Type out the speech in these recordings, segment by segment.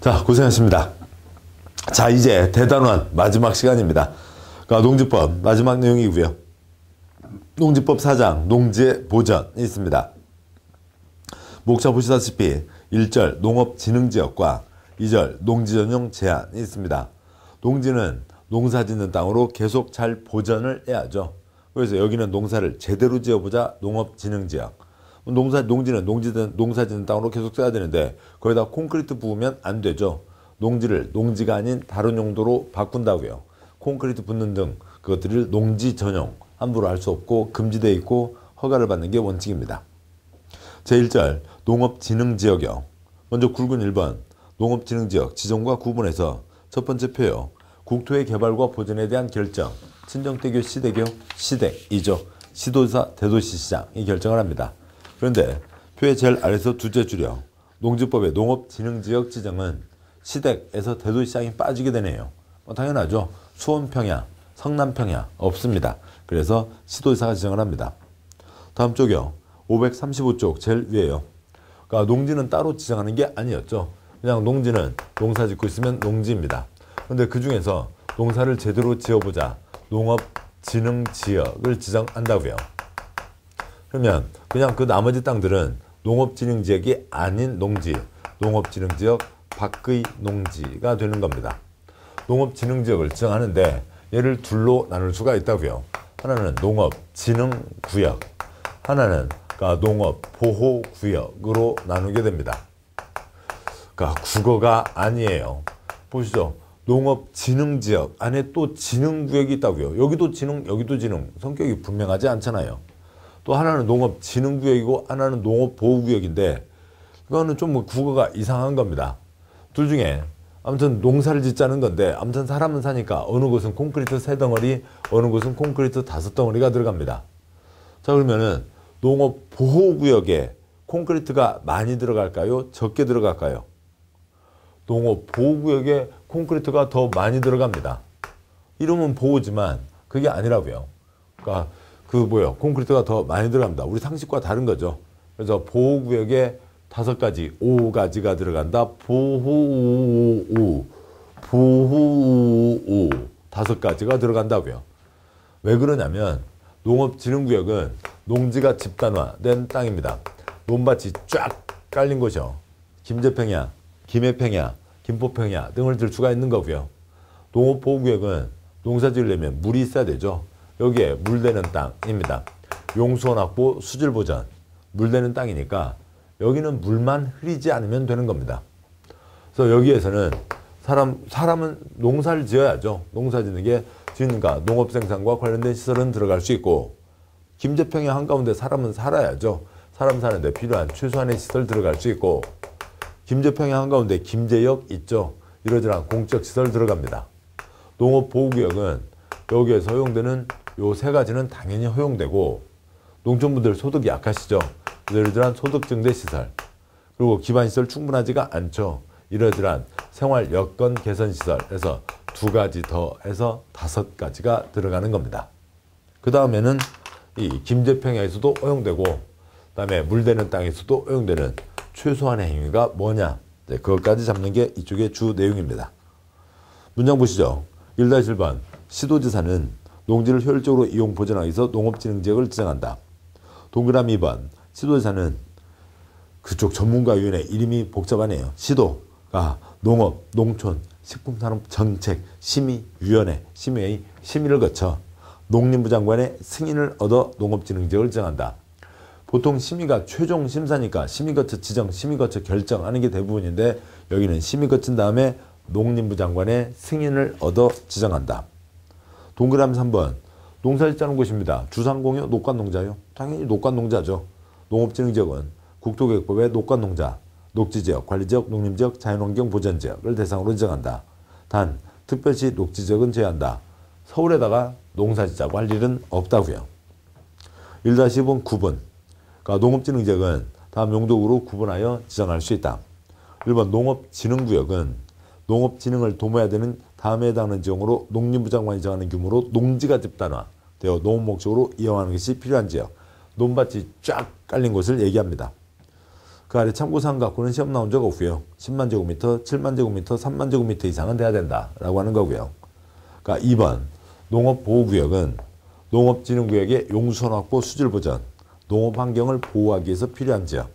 자, 고생하셨습니다. 자, 이제 대단원 마지막 시간입니다. 농지법 마지막 내용이고요. 농지법 4장 농지의 보전이 있습니다. 목차 보시다시피 1절 농업진흥지역과 2절 농지전용 제한이 있습니다. 농지는 농사짓는 땅으로 계속 잘 보전을 해야죠. 그래서 여기는 농사를 제대로 지어보자 농업진흥지역. 농지는 농사짓는 땅으로 계속 써야 되는데 거기다 콘크리트 부으면 안 되죠. 농지를 농지가 아닌 다른 용도로 바꾼다고요. 콘크리트 붓는 등 그것들을 농지 전용, 함부로 할 수 없고 금지되어 있고 허가를 받는 게 원칙입니다. 제1절 농업진흥지역이요. 먼저 굵은 1번 농업진흥지역 지정과 구분해서 첫 번째 표요. 국토의 개발과 보전에 대한 결정. 친정대교, 시대교, 시댁이죠. 시도지사, 대도시시장이 결정을 합니다. 그런데 표의 제일 아래서 두째 줄이요. 농지법의 농업진흥지역 지정은 시댁에서 대도시시장이 빠지게 되네요. 당연하죠. 수원평야, 성남평야 없습니다. 그래서 시도지사가 지정을 합니다. 다음 쪽이요. 535쪽 제일 위에요. 그러니까 농지는 따로 지정하는 게 아니었죠. 그냥 농지는 농사 짓고 있으면 농지입니다. 그런데 그 중에서 농사를 제대로 지어보자 농업진흥지역을 지정한다고요. 그러면 그냥 그 나머지 땅들은 농업진흥지역이 아닌 농지, 농업진흥지역 밖의 농지가 되는 겁니다. 농업진흥지역을 지정하는데 얘를 둘로 나눌 수가 있다고요. 하나는 농업진흥구역, 하나는 농업보호구역으로 나누게 됩니다. 그러니까 국어가 아니에요. 보시죠. 농업진흥지역 안에 또 진흥구역이 있다고요. 여기도 진흥, 여기도 진흥. 성격이 분명하지 않잖아요. 또 하나는 농업진흥구역이고 하나는 농업보호구역인데 이거는 좀 국어가 이상한 겁니다. 둘 중에 아무튼 농사를 짓자는 건데 아무튼 사람은 사니까 어느 곳은 콘크리트 3덩어리, 어느 곳은 콘크리트 5덩어리가 들어갑니다. 자, 그러면은 농업보호구역에 콘크리트가 많이 들어갈까요? 적게 들어갈까요? 농업보호구역에 콘크리트가 더 많이 들어갑니다. 이름은 보호지만 그게 아니라고요. 그러니까 콘크리트가 더 많이 들어갑니다. 우리 상식과 다른 거죠. 그래서 보호구역에 5가지, 5가지가 들어간다. 보호 5가지가 들어간다고요. 왜 그러냐면 농업진흥구역은 농지가 집단화된 땅입니다. 논밭이 쫙 깔린 곳이요. 김제평야, 김해평야, 김포평야 등을 들 수가 있는 거고요. 농업보호구역은 농사 지으려면 물이 있어야 되죠. 여기에 물되는 땅입니다. 용수원 확보, 수질 보전, 물되는 땅이니까 여기는 물만 흐리지 않으면 되는 겁니다. 그래서 여기에서는 사람은 농사를 지어야죠. 농사 짓는 게 지으니까 농업생산과 관련된 시설은 들어갈 수 있고 김제평야 한가운데 사람은 살아야죠. 사람 사는데 필요한 최소한의 시설 들어갈 수 있고 김제평야 한가운데 김제역 있죠. 이러저러한 공적시설 들어갑니다. 농업보호구역은 여기에서 허용되는 요 3가지는 당연히 허용되고 농촌분들 소득이 약하시죠. 이러저러한 소득증대 시설 그리고 기반시설 충분하지가 않죠. 이러저러한 생활 여건 개선 시설에서 2가지 더 해서 5가지가 들어가는 겁니다. 그 다음에는 이 김제평야에서도 허용되고 그 다음에 물되는 땅에서도 허용되는 최소한의 행위가 뭐냐 그것까지 잡는 게 이쪽의 주 내용입니다. 문장 보시죠. 1-1번 시도지사는 농지를 효율적으로 이용 보전하기 위해서 농업진흥지역을 지정한다. 동그라미 2번 시도지사는 그쪽 전문가위원회 이름이 복잡하네요. 시도가 농업, 농촌, 식품산업정책 심의위원회, 심의회의 심의를 거쳐 농림부 장관의 승인을 얻어 농업진흥지역을 지정한다. 보통 심의가 최종 심사니까 심의 거쳐 지정, 심의 거쳐 결정하는 게 대부분인데 여기는 심의 거친 다음에 농림부 장관의 승인을 얻어 지정한다. 동그라미 3번 농사 짓자는 곳입니다. 주상공유, 녹관농자요? 당연히 녹관농자죠. 농업진흥지역은 국토계획법의 녹관농자, 녹지지역, 관리지역, 농림지역, 자연환경보전지역을 대상으로 지정한다. 단 특별시 녹지지역은 제외한다. 서울에다가 농사 짓자고 할 일은 없다고요. 1-2번 9번 그러니까 농업진흥지역은 다음 용도구로 구분하여 지정할 수 있다. 1번 농업진흥구역은 농업진흥을 도모해야 되는 다음에 해당하는 지역으로 농림부 장관이 정하는 규모로 농지가 집단화되어 농업 목적으로 이용하는 것이 필요한 지역, 논밭이 쫙 깔린 곳을 얘기합니다. 그 아래 참고사항 갖고는 시험 나온 적 없고요. 10만 제곱미터, 7만 제곱미터, 3만 제곱미터 이상은 돼야 된다라고 하는 거고요. 그러니까 2번 농업보호구역은 농업진흥구역의 용수원 확보, 수질 보전, 농업환경을 보호하기 위해서 필요한 지역,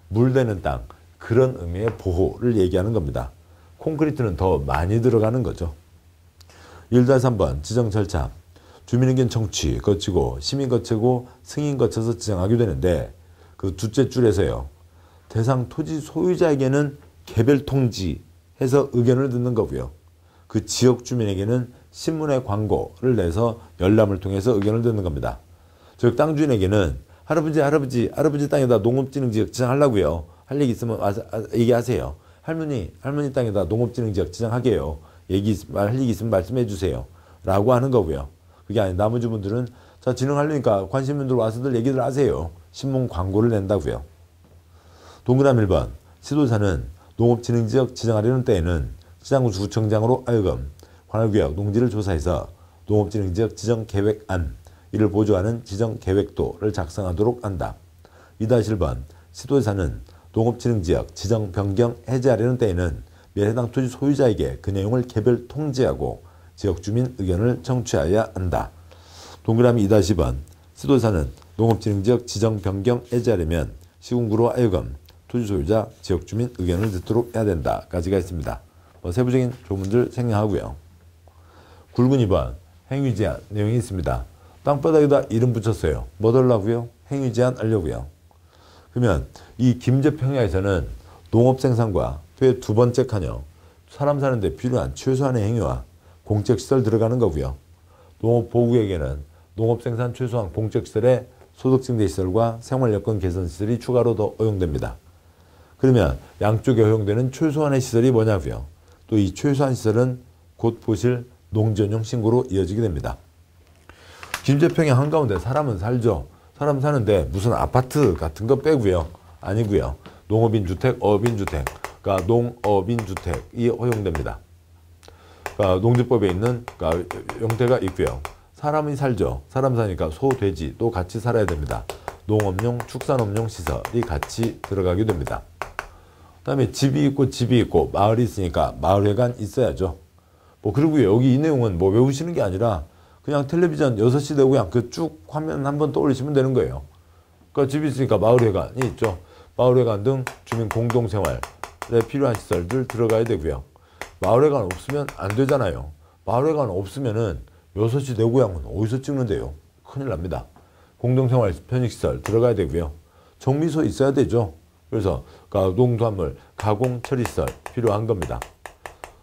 물되는 땅, 그런 의미의 보호를 얘기하는 겁니다. 콘크리트는 더 많이 들어가는 거죠. 1-3번 지정 절차. 주민의견 청취 거치고 시민 거치고 승인 거쳐서 지정하게 되는데 그 둘째 줄에서요. 대상 토지 소유자에게는 개별 통지해서 의견을 듣는 거고요. 그 지역 주민에게는 신문에 광고를 내서 열람을 통해서 의견을 듣는 겁니다. 즉 땅 주인에게는 할아버지 땅에다 농업진흥지역 지정하려고요. 할 얘기 있으면 와서 얘기하세요. 할머니 땅에다 농업진흥지역 지정하게요. 할 얘기 있으면 말씀해 주세요. 라고 하는 거고요. 그게 아닌 나머지 분들은 자 진흥하려니까 관심 분들 와서들 얘기들 하세요. 신문 광고를 낸다고요. 동그라미 1번 시도사는 농업진흥지역 지정하려는 때에는 시장구청장으로 하여금 관할구역 농지를 조사해서 농업진흥지역 지정계획안 이를 보조하는 지정계획도를 작성하도록 한다. 2-1번 시도사는 농업진흥지역 지정 변경 해제하려는 때에는 해당 토지 소유자에게 그 내용을 개별 통지하고 지역주민 의견을 청취해야 한다. 동그라미 2-2번 시도사는 농업진흥지역 지정 변경 해제하려면 시군구로 하여금 토지 소유자 지역주민 의견을 듣도록 해야 된다. 까지가 있습니다. 세부적인 조문들 생략하고요. 굵은 2번 행위 제한 내용이 있습니다. 땅바닥에다 이름 붙였어요. 뭐 달라고요? 행위 제한 하려고요. 그러면 이 김제평야에서는 농업생산과 두 번째 칸이요. 사람 사는데 필요한 최소한의 행위와 공적시설 들어가는 거고요. 농업보호구역에는 농업생산 최소한 공적시설에 소득증대 시설과 생활여건 개선시설이 추가로 더 허용됩니다. 그러면 양쪽에 허용되는 최소한의 시설이 뭐냐고요. 또 이 최소한 시설은 곧 보실 농지전용 신고로 이어지게 됩니다. 김제평야 한가운데 사람은 살죠. 사람 사는데 무슨 아파트 같은 거 빼고요. 아니고요. 농업인주택, 어업인주택, 그러니까 농업인주택이 허용됩니다. 그러니까 농지법에 있는 그러니까 형태가 있고요. 사람이 살죠. 사람 사니까 소, 돼지도 같이 살아야 됩니다. 농업용, 축산업용 시설이 같이 들어가게 됩니다. 그 다음에 집이 있고 마을이 있으니까 마을회관 있어야죠. 그리고 여기 이 내용은 외우시는 게 아니라 그냥 텔레비전 6시 되고 그냥 그 쭉 화면 한번 떠올리시면 되는 거예요. 그러니까 집이 있으니까 마을회관이 있죠. 마을회관 등 주민 공동생활에 필요한 시설들 들어가야 되고요. 마을회관 없으면 안 되잖아요. 마을회관 없으면은 6시 내고향은 어디서 찍는데요? 큰일 납니다. 공동생활 편익시설 들어가야 되고요. 정미소 있어야 되죠. 그래서 농수산물 가공 처리시설 필요한 겁니다.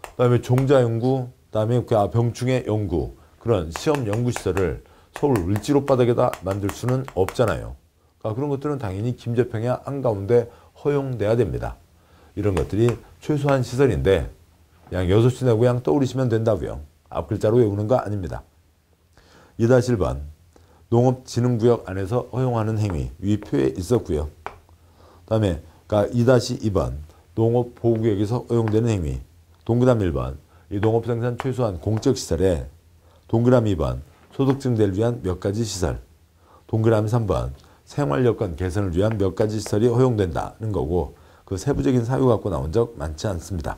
그 다음에 종자연구, 그 다음에 병충해 연구 그런 시험 연구시설을 서울 을지로 바닥에다 만들 수는 없잖아요. 그런 것들은 당연히 김제평야 한가운데 허용돼야 됩니다. 이런 것들이 최소한 시설인데 그냥 6시 내고 그냥 떠올리시면 된다고요. 앞글자로 외우는 거 아닙니다. 2-1번 농업진흥구역 안에서 허용하는 행위 위 표에 있었고요. 그 다음에 2-2번 농업보호구역에서 허용되는 행위 동그라미 1번 이 농업생산 최소한 공적시설에 동그라미 2번 소득증대를 위한 몇 가지 시설 동그라미 3번 생활여건 개선을 위한 몇 가지 시설이 허용된다는 거고 그 세부적인 사유 갖고 나온 적 많지 않습니다.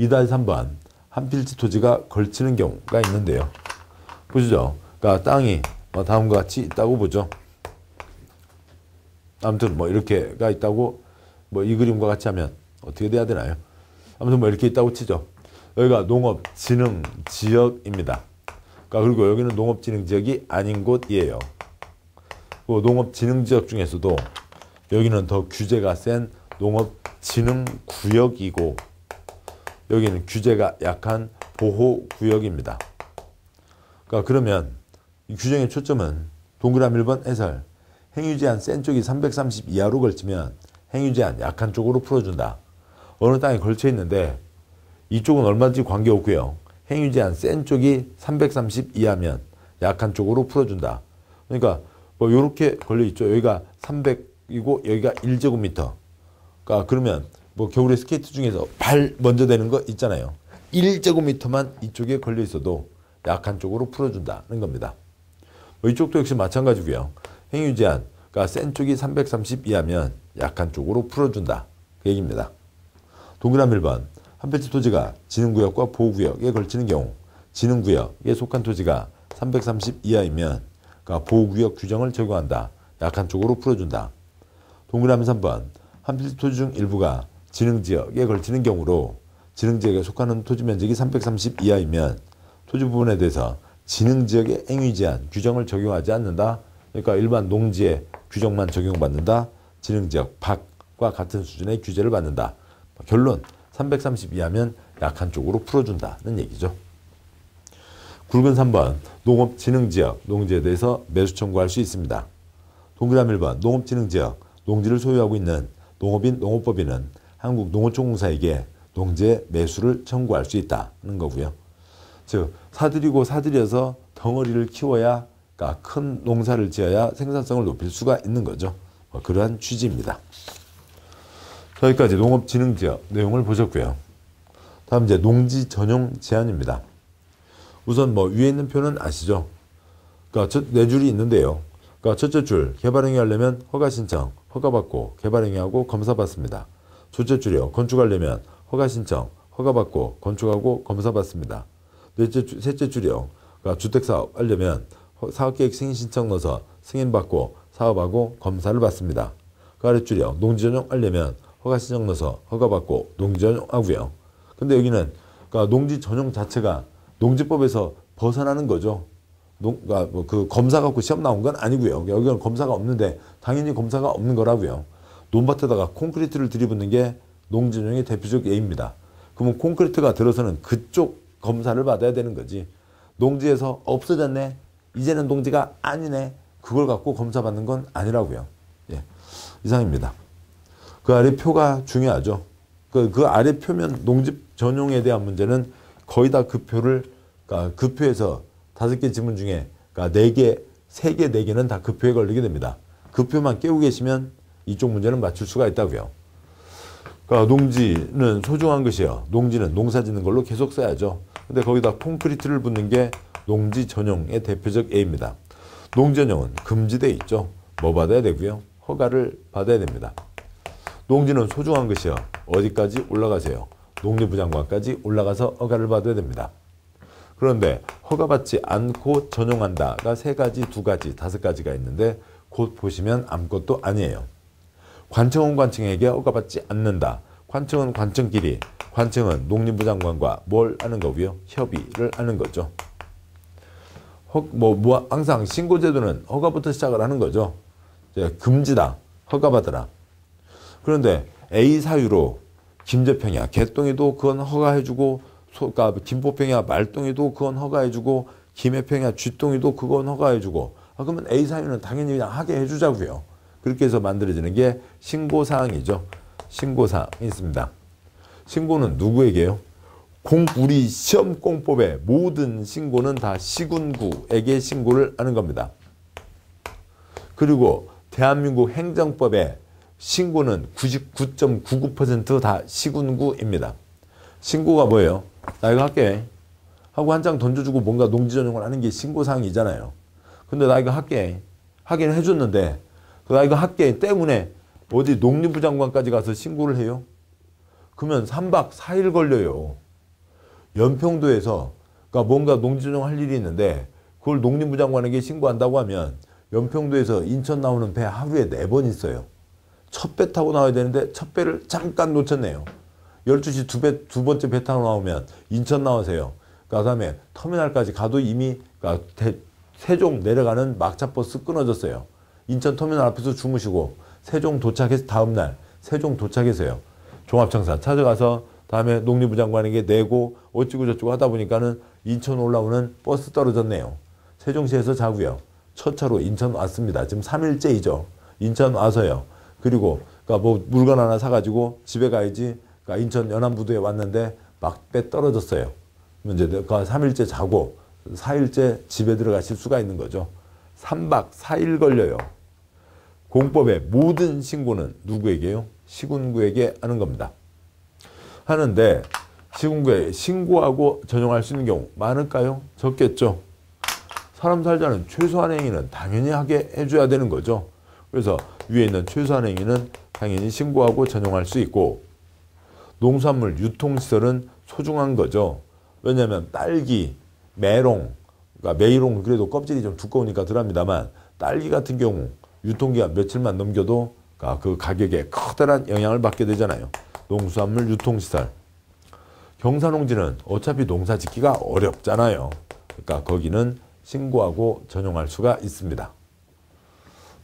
2-3번 한 필지 토지가 걸치는 경우가 있는데요. 보시죠. 그러니까 땅이 다음과 같이 있다고 보죠. 아무튼 이렇게가 있다고 이 그림과 같이 하면 어떻게 돼야 되나요? 아무튼 이렇게 있다고 치죠. 여기가 농업진흥지역입니다. 그리고 여기는 농업진흥지역이 아닌 곳이에요. 농업진흥지역 중에서도 여기는 더 규제가 센 농업진흥구역이고 여기는 규제가 약한 보호구역입니다. 그러면 이 규정의 초점은 동그라미 1번 해설 행위제한 센 쪽이 330 이하로 걸치면 행위제한 약한 쪽으로 풀어준다. 어느 땅에 걸쳐 있는데 이쪽은 얼마든지 관계없고요. 행위제한 센 쪽이 330 이하면 약한 쪽으로 풀어준다. 그러니까 이렇게 걸려 있죠. 여기가 300이고 여기가 1제곱미터. 그러면 겨울에 스케이트 중에서 발 먼저 되는 거 있잖아요. 1제곱미터만 이쪽에 걸려 있어도 약한 쪽으로 풀어준다는 겁니다. 이쪽도 역시 마찬가지고요. 행위 제한, 센 쪽이 330 이하면 약한 쪽으로 풀어준다. 그 얘기입니다. 동그라미 1번. 한 필지 토지가 진흥구역과 보호구역에 걸치는 경우 진흥구역에 속한 토지가 330 이하이면 그러니까 보호구역 규정을 적용한다. 약한 쪽으로 풀어준다. 동그라미 3번. 한 필지 토지 중 일부가 진흥지역에 걸치는 경우로 진흥지역에 속하는 토지 면적이 330 이하이면 토지 부분에 대해서 진흥지역의 행위제한 규정을 적용하지 않는다. 그러니까 일반 농지의 규정만 적용받는다. 진흥지역 밖과 같은 수준의 규제를 받는다. 결론 330 이하면 약한 쪽으로 풀어준다는 얘기죠. 굵은 3번 농업진흥지역 농지에 대해서 매수 청구할 수 있습니다. 동그라미 1번 농업진흥지역 농지를 소유하고 있는 농업인 농업법인은 한국농어촌공사에게 농지의 매수를 청구할 수 있다는 거고요. 즉 사들이고 사들여서 덩어리를 키워야 그러니까 큰 농사를 지어야 생산성을 높일 수가 있는 거죠. 그러한 취지입니다. 여기까지 농업진흥지역 내용을 보셨고요. 다음 이제 농지 전용 제한입니다. 우선 위에 있는 표는 아시죠? 그러니까 네 줄이 있는데요. 그러니까 첫째 줄 개발행위 하려면 허가 신청, 허가받고 개발행위하고 검사받습니다. 둘째 줄이요. 건축하려면 허가 신청, 허가받고 건축하고 검사받습니다. 셋째 줄이요. 그러니까 주택사업 하려면 사업계획 승인 신청 넣어서 승인받고 사업하고 검사를 받습니다. 그 아랫줄이요. 농지전용 하려면 허가 신청 넣어서 허가받고 농지전용 하고요. 근데 여기는 그러니까 농지전용 자체가 농지법에서 벗어나는 거죠. 그러니까 그 검사 갖고 시험 나온 건 아니고요. 여기는 검사가 없는데 당연히 검사가 없는 거라고요. 논밭에다가 콘크리트를 들이붓는 게 농지전용의 대표적 예입니다. 그러면 콘크리트가 들어서는 그쪽 검사를 받아야 되는 거지. 농지에서 없어졌네. 이제는 농지가 아니네. 그걸 갖고 검사받는 건 아니라고요. 예. 이상입니다. 그 아래 표가 중요하죠. 그 아래 표면 농지 전용에 대한 문제는 거의 다 그 표를 그러니까 그 표에서 5개 지문 중에 그러니까 4개, 3개, 4개는 다 그 표에 걸리게 됩니다. 그 표만 깨고 계시면 이쪽 문제는 맞출 수가 있다고요. 그러니까 농지는 소중한 것이요. 농지는 농사 짓는 걸로 계속 써야죠. 근데 거기다 콘크리트를 붓는 게 농지 전용의 대표적 예입니다. 농지 전용은 금지되어 있죠. 뭐 받아야 되고요? 허가를 받아야 됩니다. 농지는 소중한 것이요. 어디까지 올라가세요? 농림부 장관까지 올라가서 허가를 받아야 됩니다. 그런데 허가받지 않고 전용한다가 3가지, 2가지, 5가지가 있는데 곧 보시면 아무것도 아니에요. 관청은 관청에게 허가받지 않는다. 관청은 관청끼리, 관청은 농림부 장관과 뭘 하는 거고요? 협의를 하는 거죠. 항상 신고제도는 허가부터 시작을 하는 거죠. 금지다. 허가받으라. 그런데 A 사유로 김제평야, 개똥이도 그건 허가해주고, 그러니까 김포평야, 말똥이도 그건 허가해주고, 김해평야, 쥐똥이도 그건 허가해주고, 그러면 A 사유는 당연히 그냥 하게 해주자고요. 그렇게 해서 만들어지는 게 신고사항이죠. 신고사항이 있습니다. 신고는 누구에게요? 우리 시험공법의 모든 신고는 다 시군구에게 신고를 하는 겁니다. 그리고 대한민국 행정법의 신고는 99.99% 다 시군구입니다. 신고가 뭐예요? 나 이거 할게 하고 한 장 던져주고 뭔가 농지 전용을 하는 게 신고사항이잖아요. 근데 나 이거 할게 하긴 해줬는데 나 이거 할게 때문에 어디 농림부 장관까지 가서 신고를 해요? 그러면 3박 4일 걸려요. 연평도에서 그러니까 뭔가 농지 전용 할 일이 있는데 그걸 농림부 장관에게 신고한다고 하면 연평도에서 인천 나오는 배 하루에 4번 있어요. 첫 배 타고 나와야 되는데 첫 배를 잠깐 놓쳤네요. 12시 두 번째 배 타고 나오면 인천 나오세요. 그 다음에 터미널까지 가도 이미 그러니까 세종 내려가는 막차버스 끊어졌어요. 인천 터미널 앞에서 주무시고 세종 도착해서 다음날 세종 도착해서요. 종합청사 찾아가서 다음에 농림부 장관에게 내고 어찌고 저찌고 하다 보니까는 인천 올라오는 버스 떨어졌네요. 세종시에서 자고요. 첫 차로 인천 왔습니다. 지금 3일째이죠. 인천 와서요. 그리고 그러니까 물건 하나 사가지고 집에 가야지. 그러니까 인천 연안부두에 왔는데 막 배 떨어졌어요. 이제 3일째 자고 4일째 집에 들어가실 수가 있는 거죠. 3박 4일 걸려요. 공법의 모든 신고는 누구에게요? 시군구에게 하는 겁니다. 하는데 시군구에 신고하고 전용할 수 있는 경우 많을까요? 적겠죠. 사람 살자는 최소한의 행위는 당연히 하게 해줘야 되는 거죠. 그래서 위에 있는 최소한 행위는 당연히 신고하고 전용할 수 있고, 농수산물 유통시설은 소중한 거죠. 왜냐하면 딸기, 메롱, 그러니까 메이롱 그래도 껍질이 좀 두꺼우니까 덜합니다만, 딸기 같은 경우 유통기한 며칠만 넘겨도 그 가격에 커다란 영향을 받게 되잖아요. 농수산물 유통시설. 경사농지는 어차피 농사 짓기가 어렵잖아요. 그러니까 거기는 신고하고 전용할 수가 있습니다.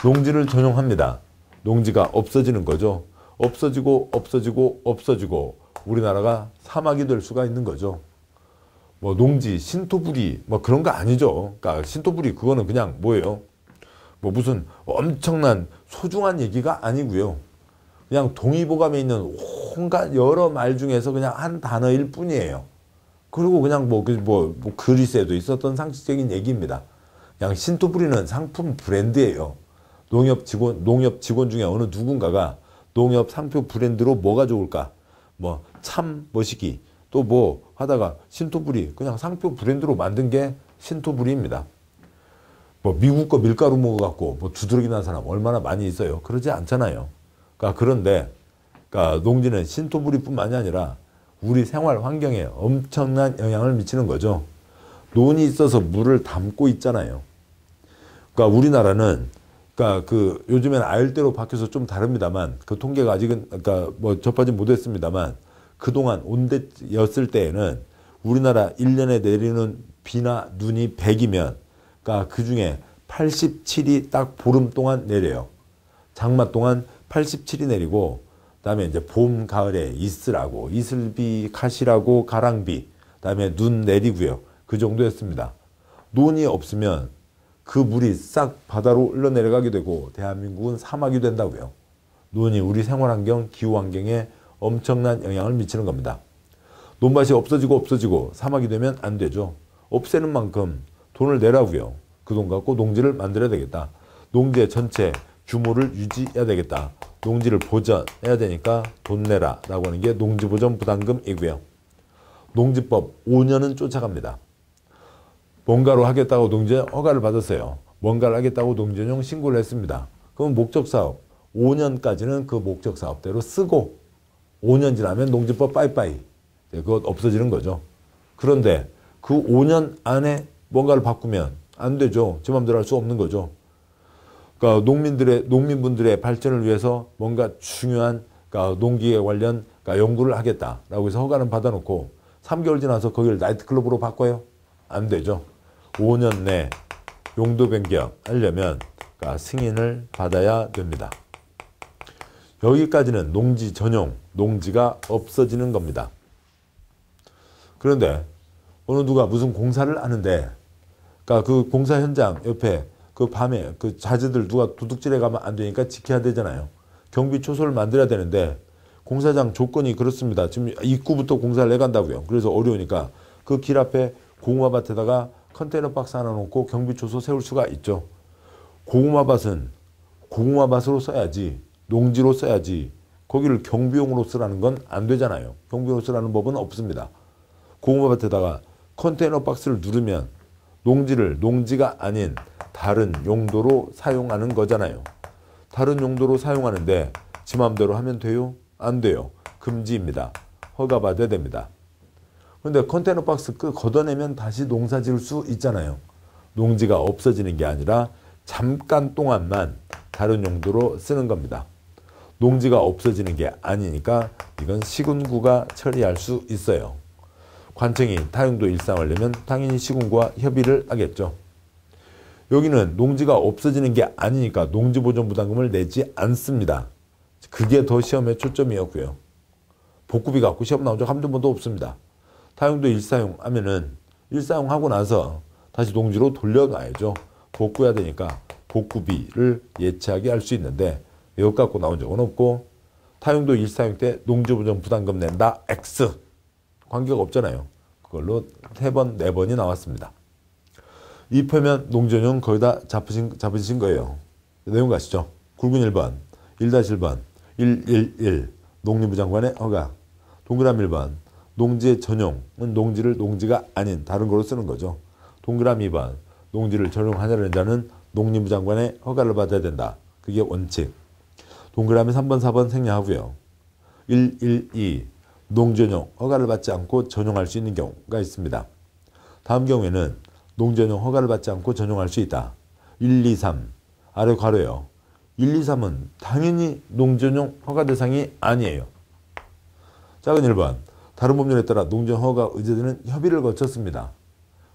농지를 전용합니다. 농지가 없어지는 거죠. 없어지고 우리나라가 사막이 될 수가 있는 거죠. 뭐 농지 신토부리 뭐 그런 거 아니죠. 그러니까 신토부리 그거는 그냥 뭐예요? 뭐 무슨 엄청난 소중한 얘기가 아니고요. 그냥 동의보감에 있는 온갖 여러 말 중에서 그냥 한 단어일 뿐이에요. 그리고 그냥 뭐 그리스에도 있었던 상식적인 얘기입니다. 그냥 신토부리는 상품 브랜드예요. 농협 직원 중에 어느 누군가가 농협 상표 브랜드로 뭐가 좋을까? 뭐 참 머시기 또 뭐 하다가 신토부리 그냥 상표 브랜드로 만든 게 신토부리입니다. 뭐 미국 거 밀가루 먹어갖고 뭐 두드러기 난 사람 얼마나 많이 있어요. 그러지 않잖아요. 그런데 농지는 신토부리뿐만이 아니라 우리 생활 환경에 엄청난 영향을 미치는 거죠. 논이 있어서 물을 담고 있잖아요. 우리나라는 요즘에는 아열대로 바뀌어서 좀 다릅니다만 그 통계가 아직은 뭐 접하지 못했습니다만 그동안 온대였을 때에는 우리나라 1년에 내리는 비나 눈이 100이면 그 중에 87이 딱 보름 동안 내려요. 장마 동안 87이 내리고 그다음에 이제 봄, 가을에 이슬비, 가시라고 가랑비, 그다음에 눈 내리고요. 그 정도였습니다. 논이 없으면 그 물이 싹 바다로 흘러내려가게 되고 대한민국은 사막이 된다고요. 논이 우리 생활환경, 기후환경에 엄청난 영향을 미치는 겁니다. 논밭이 없어지고 사막이 되면 안 되죠. 없애는 만큼 돈을 내라고요. 그 돈 갖고 농지를 만들어야 되겠다. 농지의 전체 규모를 유지해야 되겠다. 농지를 보전해야 되니까 돈 내라 라고 하는 게 농지보전부담금이고요. 농지법 5년은 쫓아갑니다. 뭔가로 하겠다고 농지에 허가를 받았어요. 뭔가를 하겠다고 농지전용 신고를 했습니다. 그럼 목적사업 5년까지는 그 목적사업대로 쓰고 5년 지나면 농지법 빠이빠이 그것 없어지는 거죠. 그런데 그 5년 안에 뭔가를 바꾸면 안 되죠. 제 맘대로 할 수 없는 거죠. 농민분들의 발전을 위해서 뭔가 중요한 농기계 관련 연구를 하겠다라고 해서 허가는 받아놓고 3개월 지나서 거기를 나이트클럽으로 바꿔요? 안 되죠. 5년 내 용도 변경하려면 승인을 받아야 됩니다. 여기까지는 농지 전용, 농지가 없어지는 겁니다. 그런데 어느 누가 무슨 공사를 하는데 그 공사 현장 옆에 그 밤에 그 자재들 누가 도둑질해 가면 안 되니까 지켜야 되잖아요. 경비 초소를 만들어야 되는데 공사장 조건이 그렇습니다. 지금 입구부터 공사를 해간다고요. 그래서 어려우니까 그 길 앞에 고구마밭에다가 컨테이너 박스 하나 놓고 경비 초소 세울 수가 있죠. 고구마밭은 고구마밭으로 써야지, 농지로 써야지 거기를 경비용으로 쓰라는 건 안 되잖아요. 경비용으로 쓰라는 법은 없습니다. 고구마밭에다가 컨테이너 박스를 누르면 농지를 농지가 아닌 다른 용도로 사용하는 거잖아요. 다른 용도로 사용하는데 지 맘대로 하면 돼요? 안 돼요. 금지입니다. 허가받아야 됩니다. 그런데 컨테이너 박스 걷어내면 다시 농사 지을 수 있잖아요. 농지가 없어지는 게 아니라 잠깐 동안만 다른 용도로 쓰는 겁니다. 농지가 없어지는 게 아니니까 이건 시군구가 처리할 수 있어요. 관청이 타용도 일상화하려면 당연히 시군구와 협의를 하겠죠. 여기는 농지가 없어지는 게 아니니까 농지보전부담금을 내지 않습니다. 그게 더 시험의 초점이었고요. 복구비 갖고 시험 나온 적 한두 번도 없습니다. 타용도 일사용하면은 일사용하고 나서 다시 농지로 돌려놔야죠. 복구해야 되니까 복구비를 예치하게 할 수 있는데 이것 갖고 나온 적은 없고 타용도 일사용 때 농지보전부담금 낸다 X 관계가 없잖아요. 그걸로 3번, 4번이 나왔습니다. 이 표면 농지전용 거의 다 잡으신 거예요. 내용 가시죠. 굵은 1번, 1-1번, 111 농림부 장관의 허가. 동그라미 1번, 농지의 전용은 농지를 농지가 아닌 다른 거로 쓰는 거죠. 동그라미 2번, 농지를 전용하려는 자는 농림부 장관의 허가를 받아야 된다. 그게 원칙. 동그라미 3번, 4번 생략하고요. 112. 농전용 허가를 받지 않고 전용할 수 있는 경우가 있습니다. 다음 경우에는 농전용 허가를 받지 않고 전용할 수 있다. 1, 2, 3. 아래 괄호요. 1, 2, 3은 당연히 농전용 허가 대상이 아니에요. 작은 1번. 다른 법률에 따라 농전 허가 의제되는 협의를 거쳤습니다.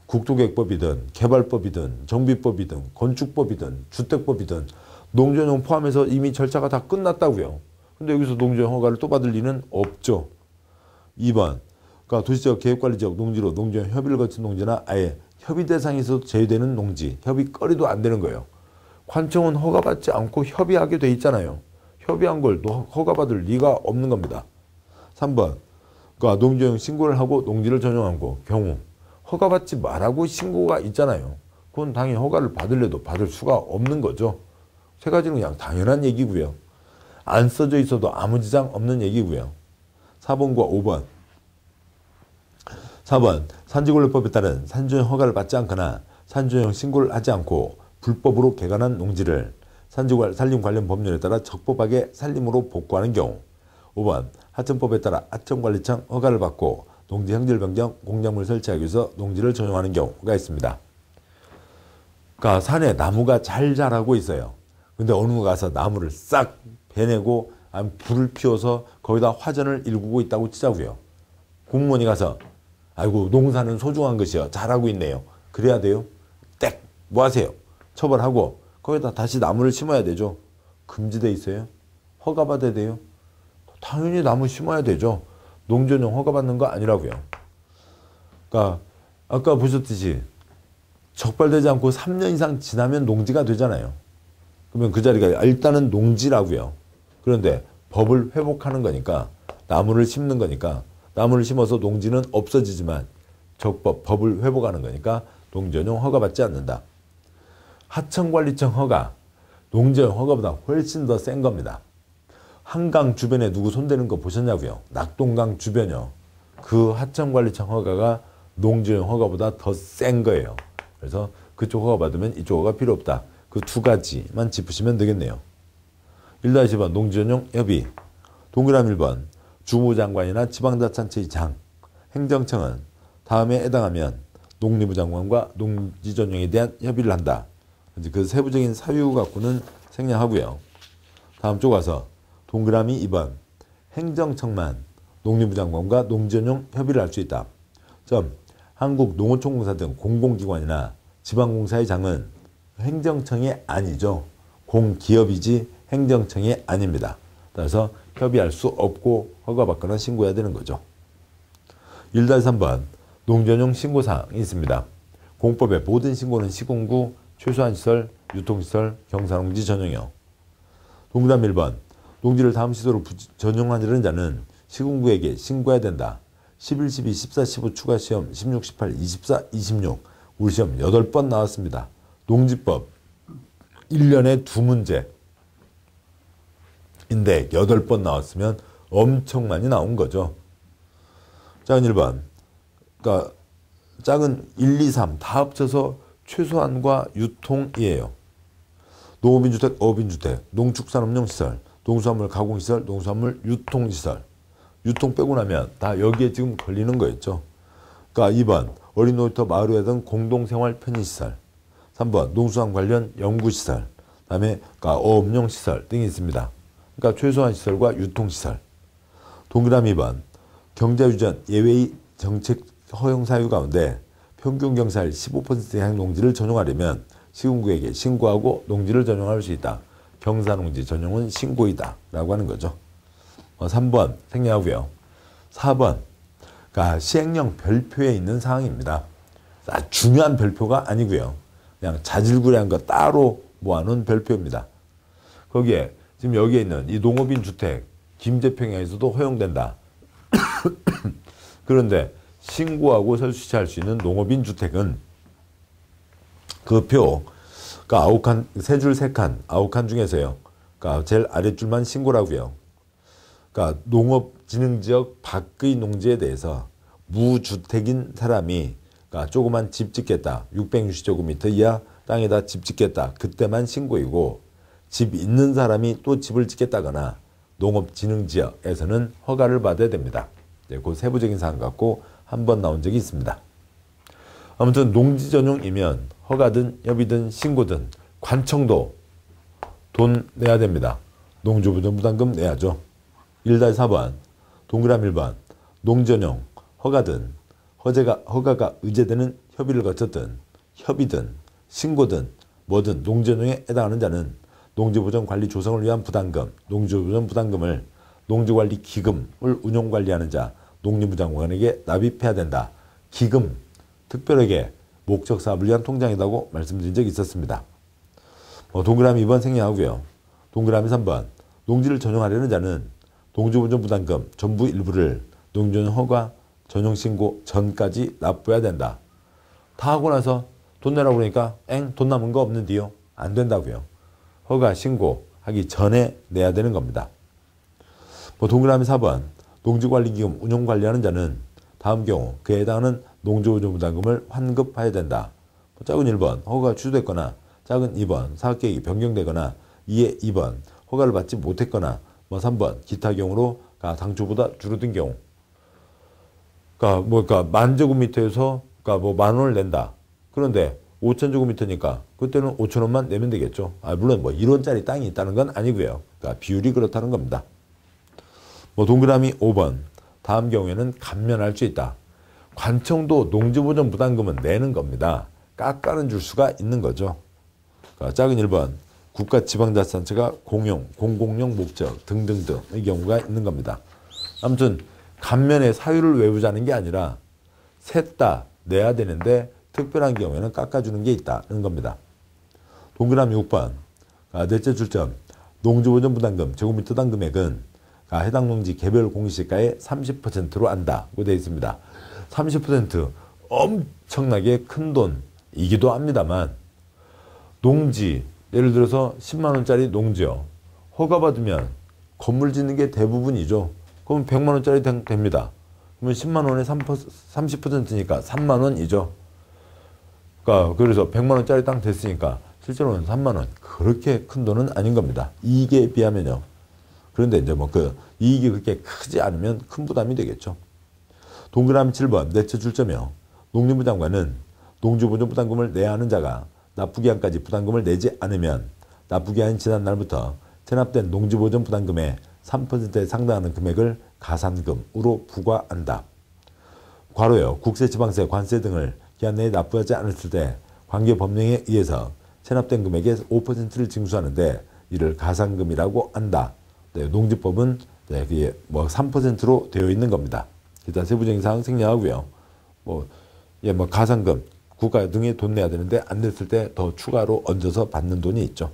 국토계획법이든 개발법이든 정비법이든 건축법이든 주택법이든 농전용 포함해서 이미 절차가 다 끝났다고요. 근데 여기서 농전 허가를 또 받을 리는 없죠. 2번. 그러니까 도시적 계획관리지역 농지로 농전 협의를 거친 농지나 아예 협의 대상에서 제외되는 농지, 협의거리도 안 되는 거예요. 관청은 허가받지 않고 협의하게 돼 있잖아요. 협의한 걸 허가받을 리가 없는 겁니다. 3번. 그러니까 농지용 신고를 하고 농지를 전용한 경우 허가받지 말라고 신고가 있잖아요. 그건 당연히 허가를 받을래도 받을 수가 없는 거죠. 세 가지는 그냥 당연한 얘기고요. 안 써져 있어도 아무 지장 없는 얘기고요. 4번과 5번. 4번. 산지관리법에 따른 산지용 허가를 받지 않거나 산지용 신고를 하지 않고 불법으로 개간한 농지를 산림 관련 법률에 따라 적법하게 산림으로 복구하는 경우. 5번. 하천법에 따라 하천관리청 허가를 받고 농지 형질 변경, 공작물 설치하기 위해서 농지를 전용하는 경우가 있습니다. 그러니까 산에 나무가 잘 자라고 있어요. 근데 어느 누가 가서 나무를 싹 베내고 불을 피워서 거기다 화전을 일구고 있다고 치자고요. 공무원이 가서 아이고 농사는 소중한 것이요. 잘하고 있네요. 그래야 돼요? 땡! 뭐 하세요? 처벌하고 거기다 다시 나무를 심어야 되죠. 금지돼 있어요? 허가받아야 돼요? 당연히 나무 심어야 되죠. 농전용 허가받는 거 아니라고요. 그러니까 아까 보셨듯이 적발되지 않고 3년 이상 지나면 농지가 되잖아요. 그러면 그 자리가 일단은 농지라고요. 그런데 법을 회복하는 거니까 나무를 심는 거니까 나무를 심어서 농지는 없어지지만 법을 회복하는 거니까 농전용 허가받지 않는다. 하천관리청 허가, 농전용 허가보다 훨씬 더 센 겁니다. 한강 주변에 누구 손대는 거 보셨냐고요? 낙동강 주변이요. 그 하천관리청 허가가 농지용 허가보다 더 센 거예요. 그래서 그쪽 허가 받으면 이쪽 허가 필요 없다. 그 두 가지만 짚으시면 되겠네요. 1-10번 농지전용 협의. 동그라미 1번 주무장관이나 지방자치단체의 장, 행정청은 다음에 해당하면 농림부 장관과 농지전용에 대한 협의를 한다. 그 세부적인 사유 갖고는 생략하고요. 다음 쪽 와서 동그라미 2번 행정청만 농림부 장관과 농지전용 협의를 할 수 있다. 한국농어촌공사 등 공공기관이나 지방공사의 장은 행정청이 아니죠. 공기업이지 행정청이 아닙니다. 따라서 협의할 수 없고 허가받거나 신고해야 되는 거죠. 1-3번 농전용 신고사항이 있습니다. 공법의 모든 신고는 시공구, 최소한 시설, 유통시설, 경사농지 전용이요. 동그라미 1번 농지를 다음 시도로 전용하려는 자는 시공구에게 신고해야 된다. 11, 12, 14, 15 추가 시험 16, 18, 24, 26 우리 시험 8번 나왔습니다. 농지법 1년에 2문제인데 8번 나왔으면 엄청 많이 나온 거죠. 작은 1번 그러니까 작은 1, 2, 3 다 합쳐서 최소한과 유통이에요. 농업인주택, 어업인주택, 농축산업용 시설, 농수산물 가공시설, 농수산물 유통시설 유통 빼고 나면 다 여기에 지금 걸리는 거였죠. 그러니까 2번 어린 놀이터 마을회 등 공동생활 편의시설 3번 농수산 관련 연구시설 그다음에 그러니까 어업용 시설 등이 있습니다. 그러니까 최소한 시설과 유통시설. 동그라미 2번 경자유전 예외의 정책 허용 사유 가운데 평균 경사일 15% 이상 농지를 전용하려면 시군구에게 신고하고 농지를 전용할 수 있다. 경사농지 전용은 신고이다 라고 하는 거죠. 3번 생략하고요. 4번 그러니까 시행령 별표에 있는 사항입니다. 중요한 별표가 아니고요. 그냥 자질구레한 거 따로 모아놓은 별표입니다. 거기에 지금 여기에 있는 이 농업인 주택 김제평야에서도 허용된다. 그런데 신고하고 설치할 수 있는 농업인 주택은 그 표, 그러니까 9칸, 3줄 3칸, 9칸 중에서요. 그러니까 제일 아랫줄만 신고라고요. 그러니까 농업진흥지역 밖의 농지에 대해서 무주택인 사람이 그러니까 조그만 집 짓겠다. 660제곱미터 이하 땅에다 집 짓겠다. 그때만 신고이고 집 있는 사람이 또 집을 짓겠다거나 농업진흥지역에서는 허가를 받아야 됩니다. 그 세부적인 사항 갖고 한 번 나온 적이 있습니다. 아무튼 농지 전용이면 허가든 협의든 신고든 관청도 돈 내야 됩니다. 농지보존부담금 내야죠. 1-4번 동그라미 1번 농전용 허가든 허가가 의제되는 협의를 거쳤든 협의든 신고든 뭐든 농전용에 해당하는 자는 농지보전 관리 조성을 위한 부담금, 농지보전 부담금을 농지관리기금을 운용관리하는 자, 농림부장관에게 납입해야 된다. 기금, 특별하게 목적사업을 위한 통장이라고 말씀드린 적이 있었습니다. 동그라미 2번 생략하고요. 동그라미 3번 농지를 전용하려는 자는 농지보전 부담금 전부 일부를 농전용 허가 전용신고 전까지 납부해야 된다. 다 하고 나서 돈 내라고 그러니까 돈 남은 거 없는데요. 안 된다고요. 허가 신고하기 전에 내야 되는 겁니다. 동그라미 4번 농지관리기금 운용관리하는 자는 다음 경우 그에 해당하는 농지보존부담금을 환급해야 된다. 작은 1번 허가가 취소됐거나 작은 2번 사업계획이 변경되거나 2번 허가를 받지 못했거나 3번 기타 경우로 당초보다 줄어든 경우 그러니까 10,000제곱미터에서 그러니까 10,000원을 낸다. 그런데 5,000제곱미터니까 그때는 5,000원만 내면 되겠죠. 물론 1원짜리 땅이 있다는 건 아니고요. 그러니까 비율이 그렇다는 겁니다. 동그라미 5번 다음 경우에는 감면할 수 있다. 관청도 농지보전 부담금은 내는 겁니다. 깎아는 줄 수가 있는 거죠. 그러니까 작은 1번 국가지방자치단체가 공용, 공공용 목적 등등등의 경우가 있는 겁니다. 아무튼 감면의 사유를 외우자는 게 아니라 셋 다 내야 되는데 특별한 경우에는 깎아주는 게 있다는 겁니다. 동그라미 6번 넷째 출점 농지보전 부담금 제곱미터당 금액은 해당 농지 개별 공시가의 30%로 한다고 되어 있습니다. 30% 엄청나게 큰 돈이기도 합니다만 농지 예를 들어서 10만원짜리 농지요. 허가받으면 건물 짓는 게 대부분이죠. 그럼 100만원짜리 됩니다. 그러면 10만원에 30%니까 3만원이죠. 그래서 100만원짜리 땅 됐으니까 실제로는 3만원. 그렇게 큰 돈은 아닌 겁니다. 이익에 비하면요. 그런데 이제 이익이 그렇게 크지 않으면 큰 부담이 되겠죠. 동그라미 7번 넷째 출점이요. 농림부 장관은 농지보존 부담금을 내야 하는 자가 납부기한까지 부담금을 내지 않으면 납부기한이 지난 날부터 체납된 농지보존 부담금의 3%에 상당하는 금액을 가산금으로 부과한다. 괄호요. 국세, 지방세, 관세 등을 기한 내에 납부하지 않았을 때 관계 법령에 의해서 체납된 금액의 5%를 징수하는데 이를 가산금이라고 한다. 농지법은 그게 3%로 되어 있는 겁니다. 일단 세부적인 사항 생략하고요. 가산금, 국가 등에 돈 내야 되는데 안 냈을 때 더 추가로 얹어서 받는 돈이 있죠.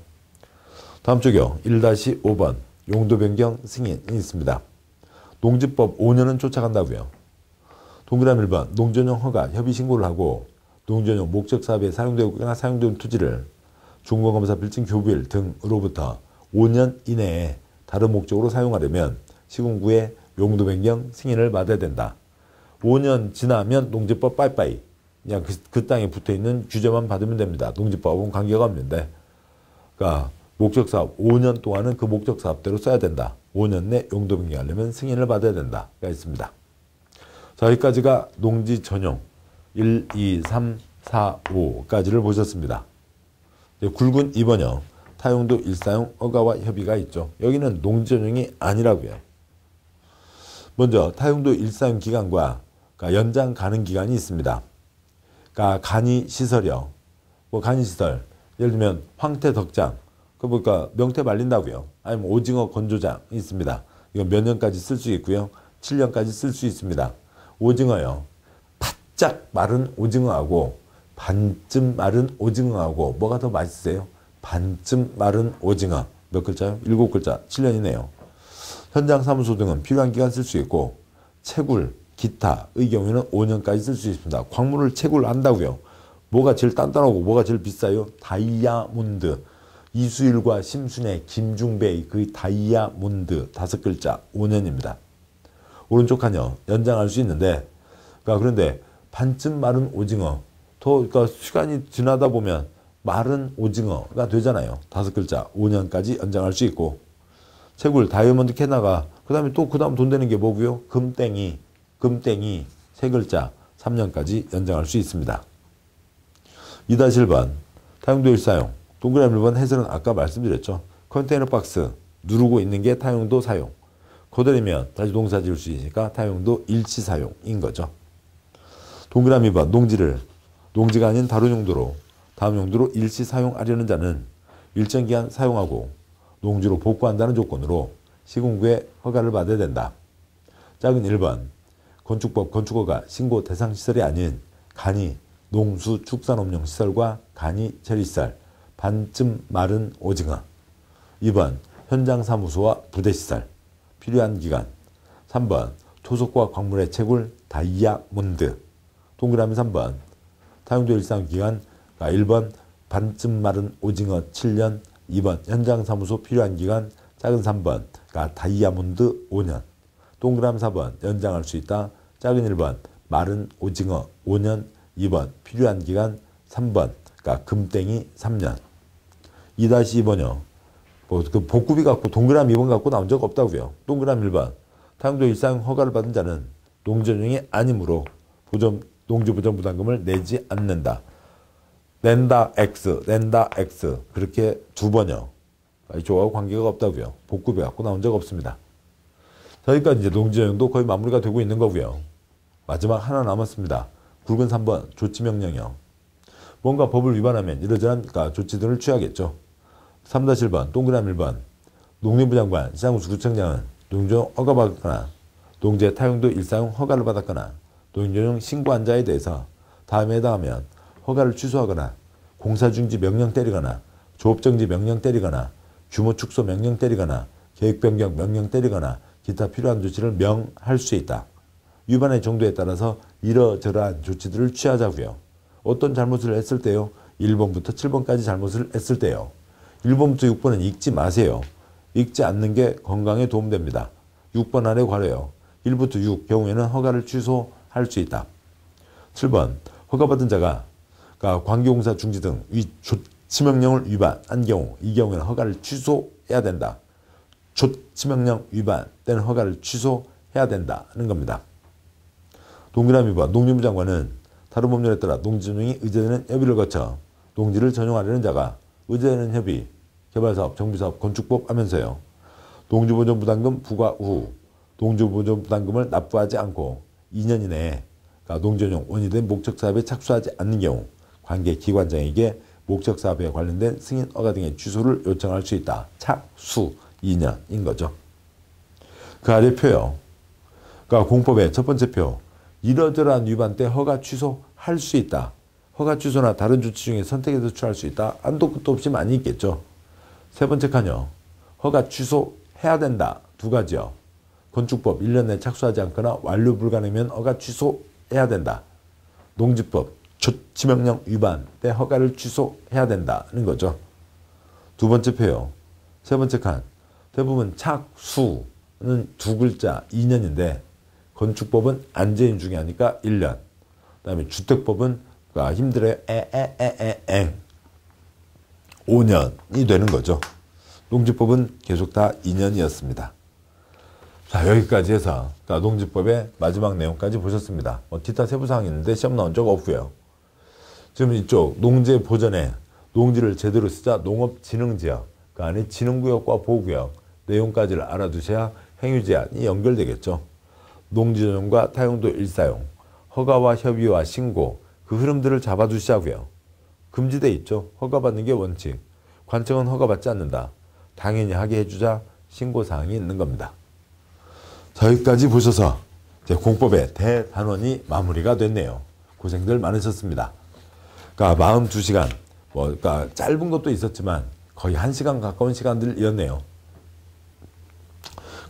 다음 쪽이요. 1-5번 용도 변경 승인이 있습니다. 농지법 5년은 쫓아간다고요. 동그라미 1번 농전용 허가 협의 신고를 하고 농전용 목적 사업에 사용되거나 사용되는 토지를 중공검사 빌증 교부일 등으로부터 5년 이내에 다른 목적으로 사용하려면 시군구의 용도 변경 승인을 받아야 된다. 5년 지나면 농지법 빠이빠이. 그냥 그 땅에 붙어있는 규제만 받으면 됩니다. 농지법은 관계가 없는데. 그러니까 목적사업 5년 동안은 그 목적사업대로 써야 된다. 5년 내 용도 변경하려면 승인을 받아야 된다가 있습니다. 자, 여기까지가 농지 전용 1, 2, 3, 4, 5까지를 보셨습니다. 굵은 2번이요. 타용도 일사용 허가와 협의가 있죠. 여기는 농지 전용이 아니라고요. 먼저 타용도 일사용 기간과 연장 가능 기간이 있습니다. 간이시설이요. 간이시설 예를 들면 황태 덕장 명태 말린다고요. 아니면 오징어 건조장이 있습니다. 이건 몇 년까지 쓸 수 있고요. 7년까지 쓸 수 있습니다. 오징어요. 바짝 마른 오징어하고 반쯤 마른 오징어하고 뭐가 더 맛있어요? 반쯤 마른 오징어. 몇 글자요? 7글자. 7년이네요. 현장 사무소 등은 필요한 기간 쓸 수 있고 채굴, 기타의 경우에는 5년까지 쓸 수 있습니다. 광물을 채굴한다고요. 뭐가 제일 단단하고 뭐가 제일 비싸요? 다이아몬드. 이수일과 심순의 김중배의 그 다이아몬드 5글자 5년입니다. 오른쪽 칸요. 연장할 수 있는데 그런데 반쯤 마른 오징어 시간이 지나다 보면 마른 오징어가 되잖아요. 5글자 5년까지 연장할 수 있고 채굴 다이아몬드 캐나가 그 다음에 또 그 다음 돈 되는 게 뭐고요? 금땡이 3글자 3년까지 연장할 수 있습니다. 2-1번 타용도 일사용 동그라미 1번 해설은 아까 말씀드렸죠. 컨테이너 박스 누르고 있는 게 타용도 사용 거들이면 다시 동사 지을 수 있으니까 타용도 일치 사용인 거죠. 동그라미 2번 농지가 아닌 다른 용도로 다음 용도로 일시 사용하려는 자는 일정 기간 사용하고 농지로 복구한다는 조건으로 시군구에 허가를 받아야 된다. 짝은 1번 건축법 건축허가 신고 대상 시설이 아닌 간이 농수 축산업용 시설과 간이 체리시설 반쯤 마른 오징어 2번 현장 사무소와 부대시설 필요한 기간 3번 토속과 광물의 채굴 다이아몬드 동그라미 3번 타용도 일상 기간 1번 반쯤 마른 오징어 7년 2번 현장 사무소 필요한 기간 작은 3번 다이아몬드 5년 동그라미 4번 연장할 수 있다. 작은 1번 마른 오징어 5년 2번 필요한 기간 3번 금땡이 3년 2-2번요. 그 복구비 갖고 동그라미 2번 갖고 나온 적 없다고요. 동그라미 1번 타용도 일상 허가를 받은 자는 농지전용이 아니므로 농지보전부담금을 내지 않는다. 낸다 X 그렇게 2번요. 이쪽하고 관계가 없다고요. 복구비 갖고 나온 적 없습니다. 자, 여기까지 이제 농지전용도 거의 마무리가 되고 있는 거고요. 마지막 하나 남았습니다. 굵은 3번 조치명령이요. 뭔가 법을 위반하면 이러저러한 조치들을 취하겠죠. 3-1번 동그라미 1번 농림부 장관 시장구청장은 농지전용 허가받았거나 농지의 타용도 일사용 허가를 받았거나 농지전용 신고한 자에 대해서 다음에 해당하면 허가를 취소하거나 공사중지 명령 때리거나 조업정지 명령 때리거나 규모 축소 명령 때리거나 계획변경 명령 때리거나 기타 필요한 조치를 명할 수 있다. 위반의 정도에 따라서 이러저러한 조치들을 취하자고요. 어떤 잘못을 했을 때요? 1번부터 7번까지 잘못을 했을 때요. 1번부터 6번은 읽지 마세요. 읽지 않는 게 건강에 도움됩니다. 6번 아래 괄호요. 1부터 6 경우에는 허가를 취소할 수 있다. 7번 허가받은 자가 관계공사 중지 등 조치명령을 위반한 경우 이 경우에는 허가를 취소해야 된다. 조치명령 위반된 허가를 취소해야 된다는 겁니다. 동그라미 2번 농림부 장관은 다른 법률에 따라 농지전용이 의제되는 협의를 거쳐 농지를 전용하려는 자가 의제되는 협의, 개발사업, 정비사업, 건축법 하면서요. 농지보전부담금 부과 후 농지보전부담금을 납부하지 않고 2년 이내에 농지전용 원이된 목적사업에 착수하지 않는 경우 관계기관장에게 목적사업에 관련된 승인, 허가 등의 취소를 요청할 수 있다. 착수 2년인 거죠. 그 아래 표요. 공법의 첫 번째 표. 이러저러한 위반 때 허가 취소할 수 있다. 허가 취소나 다른 조치 중에 선택해서 취할 수 있다. 한도 끝도 없이 많이 있겠죠. 세 번째 칸요. 허가 취소해야 된다. 2가지요. 건축법 1년 내에 착수하지 않거나 완료 불가능하면 허가 취소해야 된다. 농지법 조치명령 위반 때 허가를 취소해야 된다는 거죠. 2번째 표요. 세 번째 칸. 대부분 착수는 2글자 2년인데 건축법은 안재인 중에 하니까 1년. 그 다음에 주택법은 힘들어요. 5년이 되는 거죠. 농지법은 계속 다 2년이었습니다. 자, 여기까지 해서 농지법의 마지막 내용까지 보셨습니다. 기타 세부사항이 있는데 시험 나온 적 없고요. 지금 이쪽 농지 보전에 농지를 제대로 쓰자 농업진흥지역, 그 안에 진흥구역과 보호구역 내용까지를 알아두셔야 행위제한이 연결되겠죠. 농지전용과 타용도 일사용, 허가와 협의와 신고 그 흐름들을 잡아두시자고요. 금지돼 있죠. 허가받는 게 원칙. 관청은 허가받지 않는다. 당연히 하게 해주자 신고사항이 있는 겁니다. 자, 여기까지 보셔서 이제 공법의 대단원이 마무리가 됐네요. 고생들 많으셨습니다. 42시간, 짧은 것도 있었지만 거의 1시간 가까운 시간들이었네요.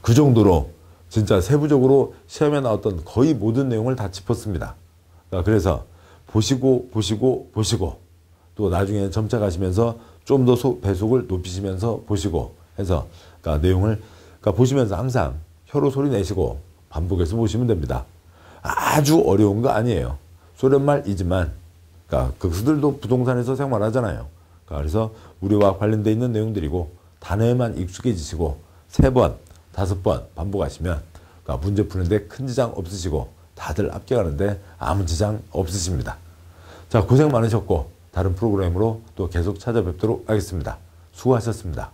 그 정도로 진짜 세부적으로 시험에 나왔던 거의 모든 내용을 다 짚었습니다. 그래서 보시고 또 나중에 점차 가시면서 좀 더 배속을 높이시면서 보시고 해서 내용을 보시면서 항상 혀로 소리 내시고 반복해서 보시면 됩니다. 아주 어려운 거 아니에요. 소련말이지만 그들도 부동산에서 생활하잖아요. 그래서 우리와 관련되어 있는 내용들이고 단어에만 익숙해지시고 3번, 5번 반복하시면 문제 푸는데 큰 지장 없으시고 다들 합격하는데 아무 지장 없으십니다. 자, 고생 많으셨고 다른 프로그램으로 또 계속 찾아뵙도록 하겠습니다. 수고하셨습니다.